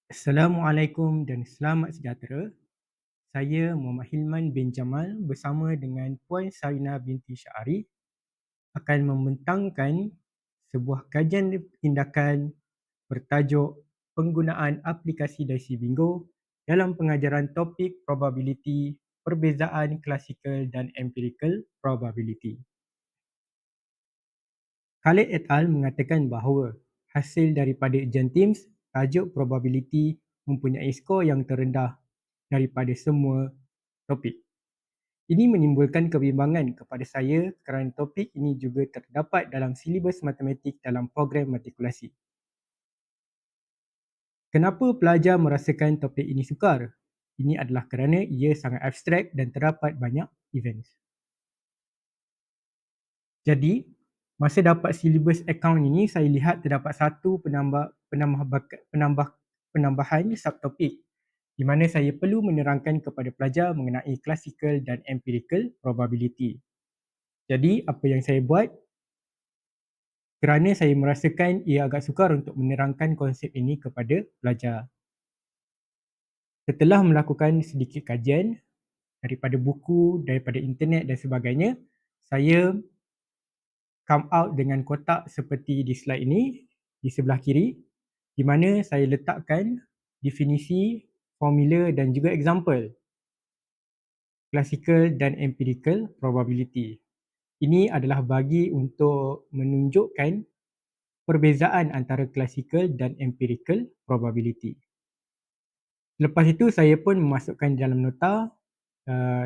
Assalamualaikum dan selamat sejahtera. Saya Muhammad Hilman bin Jamal bersama dengan Puan Sarina binti Syahari akan membentangkan sebuah kajian tindakan bertajuk penggunaan aplikasi Dicey Bingo dalam pengajaran topik probability, perbezaan klasikal dan empirical probability. Khalid et al. Mengatakan bahawa hasil daripada ujian TIMSS tajuk probability mempunyai skor yang terendah daripada semua topik. Ini menimbulkan kebimbangan kepada saya kerana topik ini juga terdapat dalam silibus matematik dalam program matrikulasi. Kenapa pelajar merasakan topik ini sukar? Ini adalah kerana ia sangat abstrak dan terdapat banyak events. Jadi, masa dapat silibus akaun ini, saya lihat terdapat satu penambahan subtopik di mana saya perlu menerangkan kepada pelajar mengenai classical dan empirical probability. Jadi, apa yang saya buat, kerana saya merasakan ia agak sukar untuk menerangkan konsep ini kepada pelajar. Setelah melakukan sedikit kajian daripada buku, daripada internet dan sebagainya, saya come out dengan kotak seperti di slide ini, di sebelah kiri, di mana saya letakkan definisi, formula dan juga example classical dan empirical probability. Ini adalah bagi untuk menunjukkan perbezaan antara classical dan empirical probability. Lepas itu saya pun memasukkan dalam nota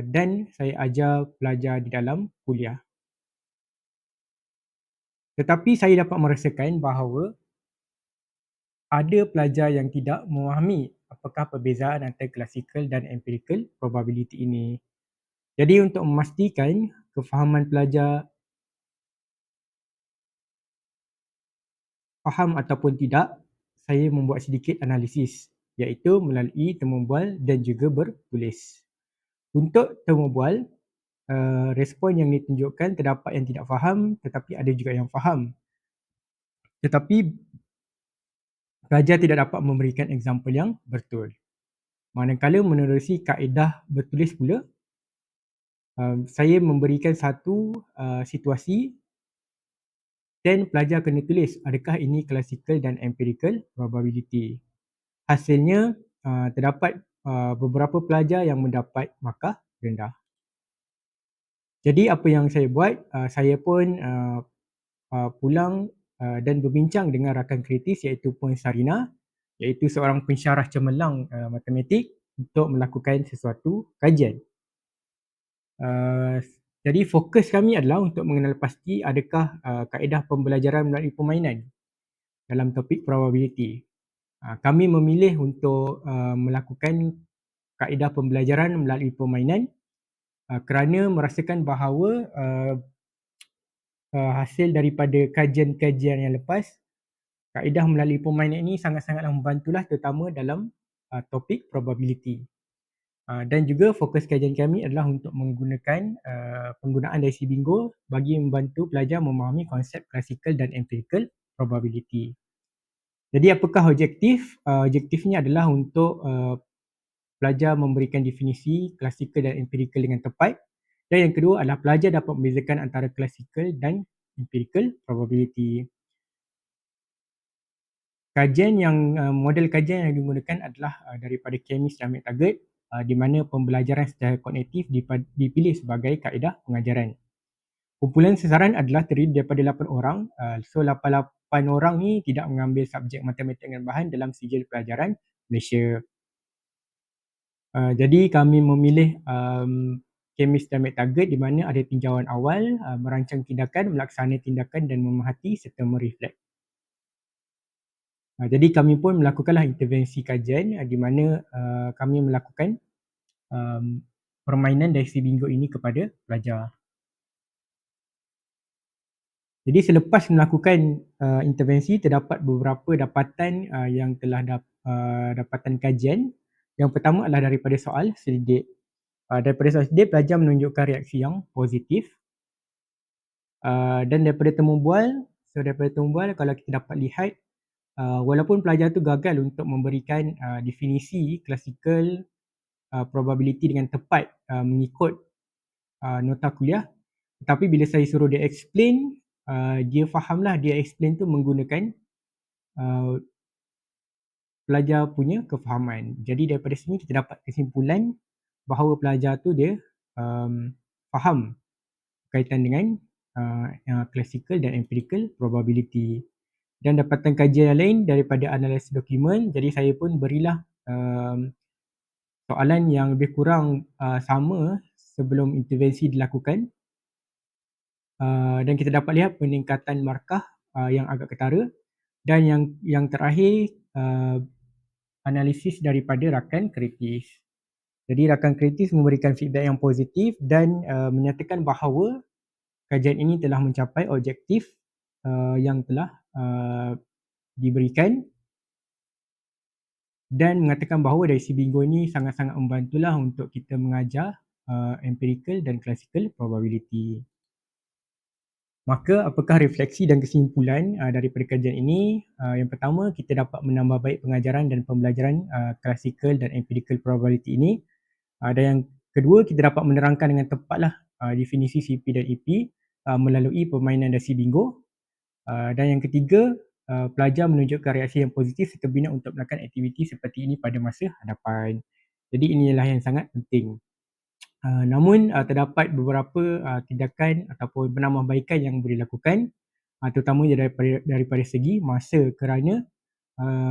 dan saya ajar pelajar di dalam kuliah. Tetapi saya dapat merasakan bahawa ada pelajar yang tidak memahami apakah perbezaan antara classical dan empirical probability ini. Jadi untuk memastikan kefahaman pelajar faham ataupun tidak, saya membuat sedikit analisis, iaitu melalui temu bual dan juga bertulis. Untuk temu bual, respon yang ditunjukkan terdapat yang tidak faham tetapi ada juga yang faham. Tetapi pelajar tidak dapat memberikan example yang betul. Manakala menerusi kaedah bertulis pula, saya memberikan satu situasi dan pelajar kena tulis adakah ini classical dan empirical probability. Hasilnya terdapat beberapa pelajar yang mendapat markah rendah. Jadi apa yang saya buat, saya pun pulang dan berbincang dengan rakan kritis iaitu Puan Sarina, iaitu seorang pensyarah cemerlang matematik untuk melakukan sesuatu kajian. Jadi fokus kami adalah untuk mengenal pasti adakah kaedah pembelajaran melalui permainan dalam topik probability. Kami memilih untuk melakukan kaedah pembelajaran melalui permainan kerana merasakan bahawa hasil daripada kajian-kajian yang lepas, kaedah melalui permainan ini sangat-sangatlah membantulah terutama dalam topik probability. Dan juga fokus kajian kami adalah untuk menggunakan penggunaan Dicey Bingo bagi membantu pelajar memahami konsep classical dan empirical probability. Jadi apakah objektif? Objektifnya adalah untuk pelajar memberikan definisi classical dan empirical dengan tepat. Dan yang kedua adalah pelajar dapat membezakan antara classical dan empirical probability. Model kajian yang digunakan adalah daripada Chemist dan McTaggart, di mana pembelajaran secara kognitif dipilih sebagai kaedah pengajaran. Kumpulan sasaran adalah terdiri daripada 8 orang. So 8 orang ni tidak mengambil subjek matematik dengan bahan dalam sijil pelajaran Malaysia. Jadi kami memilih Chemist dan McTaggart di mana ada tinjauan awal, merancang tindakan, melaksanakan tindakan dan memerhati serta mereflect. Jadi kami pun melakukanlah intervensi kajian di mana kami melakukan permainan Dicey Bingo ini kepada pelajar. Jadi selepas melakukan intervensi, terdapat beberapa dapatan yang telah dapatan kajian. Yang pertama adalah daripada soal selidik. Daripada soal selidik, pelajar menunjukkan reaksi yang positif. Dan daripada temu bual, kalau kita dapat lihat walaupun pelajar tu gagal untuk memberikan definisi classical probability dengan tepat mengikut nota kuliah, tapi bila saya suruh dia explain, dia fahamlah dia explain tu menggunakan uh, pelajar punya kefahaman. Jadi daripada sini kita dapat kesimpulan bahawa pelajar tu dia faham berkaitan dengan classical dan empirical probability. Dan dapatan kajian yang lain daripada analisis dokumen, jadi saya pun berilah soalan yang lebih kurang sama sebelum intervensi dilakukan, dan kita dapat lihat peningkatan markah yang agak ketara, dan yang terakhir analisis daripada rakan kritis. Jadi rakan kritis memberikan feedback yang positif dan menyatakan bahawa kajian ini telah mencapai objektif yang telah diberikan, dan mengatakan bahawa dari Sibingo ini sangat-sangat membantulah untuk kita mengajar empirical dan classical probability. Maka apakah refleksi dan kesimpulan daripada kajian ini? Yang pertama, kita dapat menambah baik pengajaran dan pembelajaran classical dan empirical probability ini. Dan yang kedua, kita dapat menerangkan dengan tepatlah definisi CP dan EP melalui permainan dasi bingo. Dan yang ketiga, pelajar menunjukkan reaksi yang positif serta berminat untuk melakukan aktiviti seperti ini pada masa hadapan. Jadi inilah yang sangat penting. Namun terdapat beberapa tindakan ataupun penambahbaikan yang boleh dilakukan, terutamanya daripada segi masa, kerana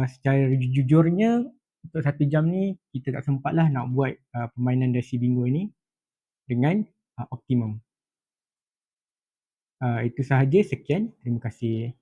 secara jujurnya untuk 1 jam ni kita tak sempatlah nak buat permainan dasi bingo ini dengan optimum. Itu sahaja, sekian, terima kasih.